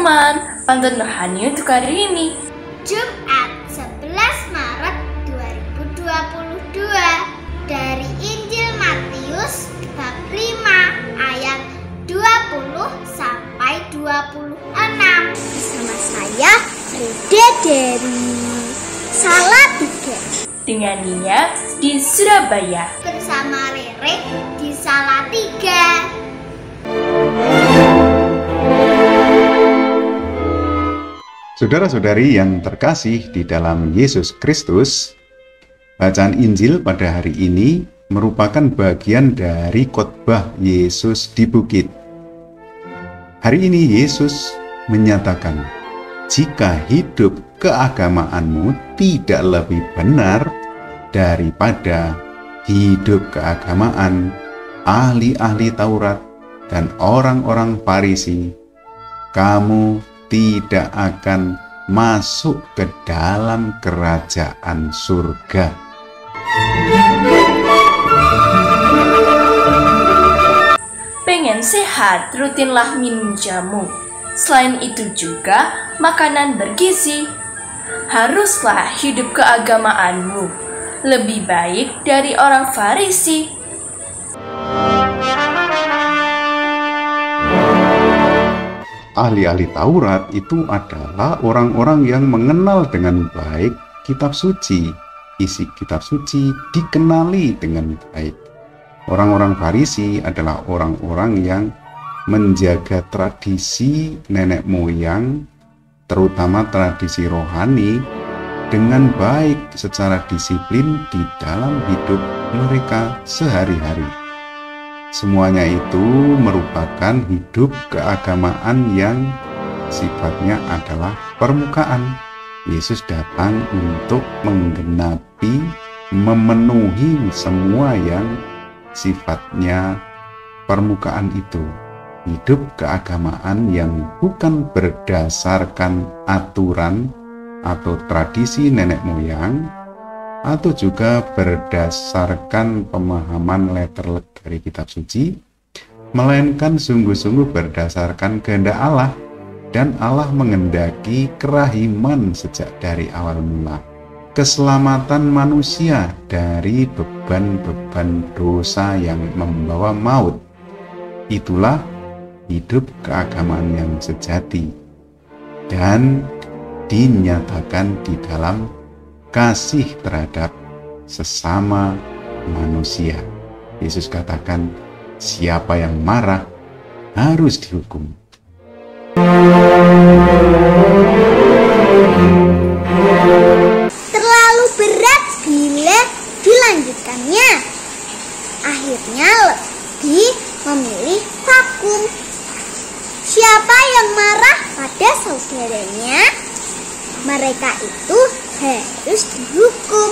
teman-teman, pantun rohani untuk hari ini. Jumat 11 Maret 2022 dari Injil Matius bab 5 ayat 20 sampai 26. Bersama saya Rida dari Salatiga. Dengan Nia di Surabaya. Bersama Rere di Salatiga. Saudara-saudari yang terkasih di dalam Yesus Kristus, bacaan Injil pada hari ini merupakan bagian dari khotbah Yesus di bukit. Hari ini Yesus menyatakan, jika hidup keagamaanmu tidak lebih benar daripada hidup keagamaan ahli-ahli Taurat dan orang-orang Farisi, kamu tidak akan masuk ke dalam kerajaan surga. Pengen sehat, rutinlah minum jamu. Selain itu juga makanan bergizi. Haruslah hidup keagamaanmu lebih baik dari orang Farisi. Ahli-ahli Taurat itu adalah orang-orang yang mengenal dengan baik kitab suci. Isi kitab suci dikenali dengan baik. Orang-orang Farisi adalah orang-orang yang menjaga tradisi nenek moyang, terutama tradisi rohani, dengan baik secara disiplin di dalam hidup mereka sehari-hari. Semuanya itu merupakan hidup keagamaan yang sifatnya adalah permukaan. Yesus datang untuk menggenapi, memenuhi semua yang sifatnya permukaan itu. Hidup keagamaan yang bukan berdasarkan aturan atau tradisi nenek moyang, atau juga berdasarkan pemahaman letterlek dari kitab suci, melainkan sungguh-sungguh berdasarkan kehendak Allah, dan Allah mengendaki kerahiman sejak dari awal mula, keselamatan manusia dari beban-beban dosa yang membawa maut. Itulah hidup keagamaan yang sejati dan dinyatakan di dalam kasih terhadap sesama manusia. Yesus katakan, siapa yang marah harus dihukum. Terlalu berat bila dilanjutkannya. Akhirnya lebih memilih vakum. Siapa yang marah pada saudaranya, mereka itu harus dihukum.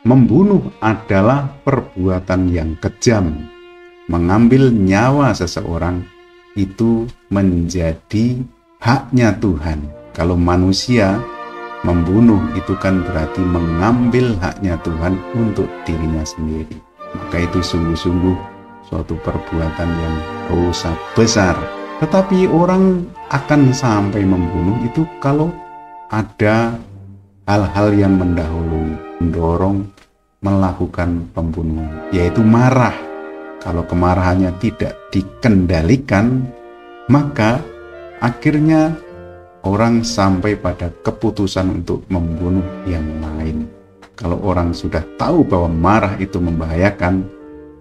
Membunuh adalah perbuatan yang kejam. Mengambil nyawa seseorang itu menjadi haknya Tuhan. Kalau manusia membunuh itu kan berarti mengambil haknya Tuhan untuk dirinya sendiri. Maka itu sungguh-sungguh suatu perbuatan yang dosa besar. Tetapi orang akan sampai membunuh itu kalau ada hal-hal yang mendorong melakukan pembunuhan, yaitu marah. Kalau kemarahannya tidak dikendalikan, maka akhirnya orang sampai pada keputusan untuk membunuh yang lain. Kalau orang sudah tahu bahwa marah itu membahayakan,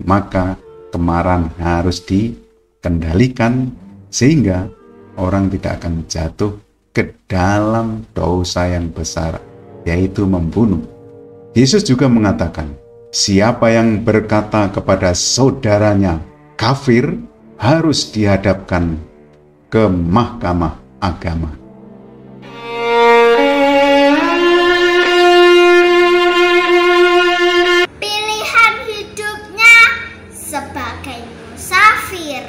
maka kemarahan harus dikendalikan sehingga orang tidak akan jatuh ke dalam dosa yang besar, yaitu membunuh. Yesus juga mengatakan, siapa yang berkata kepada saudaranya kafir harus dihadapkan ke mahkamah agama. Pilihan hidupnya sebagai musafir,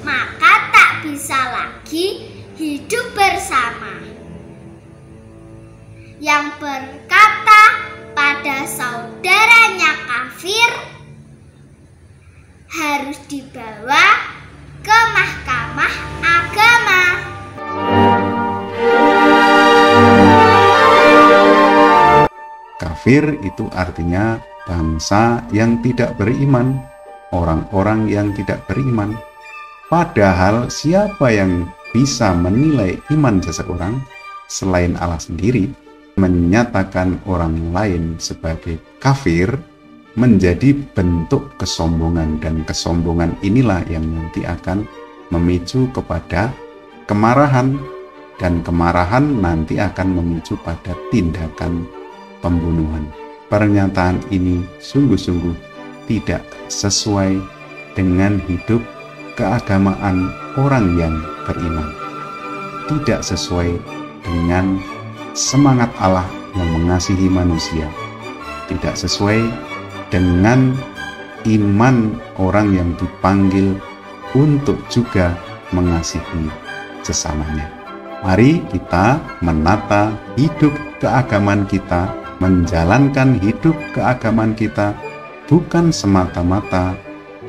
maka tak bisa lagi hidup bersama. Yang berkata pada saudaranya kafir, harus dibawa ke mahkamah agama. Kafir itu artinya bangsa yang tidak beriman, orang-orang yang tidak beriman. Padahal siapa yang bisa menilai iman seseorang selain Allah sendiri? Menyatakan orang lain sebagai kafir menjadi bentuk kesombongan, dan kesombongan inilah yang nanti akan memicu kepada kemarahan, dan kemarahan nanti akan memicu pada tindakan pembunuhan. Pernyataan ini sungguh-sungguh tidak sesuai dengan hidup keagamaan orang yang beriman. Tidak sesuai dengan semangat Allah yang mengasihi manusia. Tidak sesuai dengan iman orang yang dipanggil untuk juga mengasihi sesamanya. Mari kita menata hidup keagamaan kita, menjalankan hidup keagamaan kita bukan semata-mata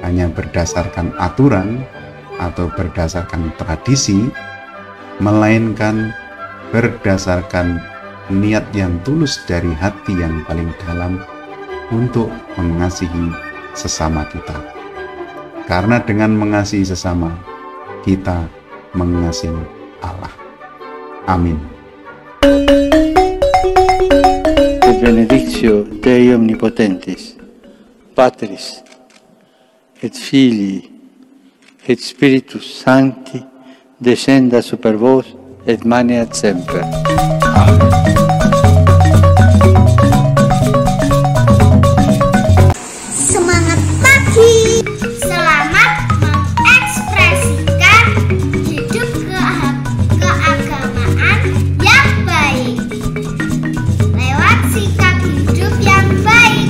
hanya berdasarkan aturan atau berdasarkan tradisi, melainkan berdasarkan niat yang tulus dari hati yang paling dalam untuk mengasihi sesama kita. Karena dengan mengasihi sesama, kita mengasihi Allah. Amin. Benedictio Dei Omnipotentis, Patris, et Filii, et Spiritus Sancti, descenda super vos, et maneat semper. Amen. Semangat pagi! Selamat mengekspresikan hidup keagamaan yang baik lewat sikap hidup yang baik.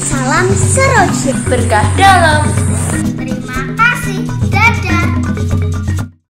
Salam seroja, berkah dalam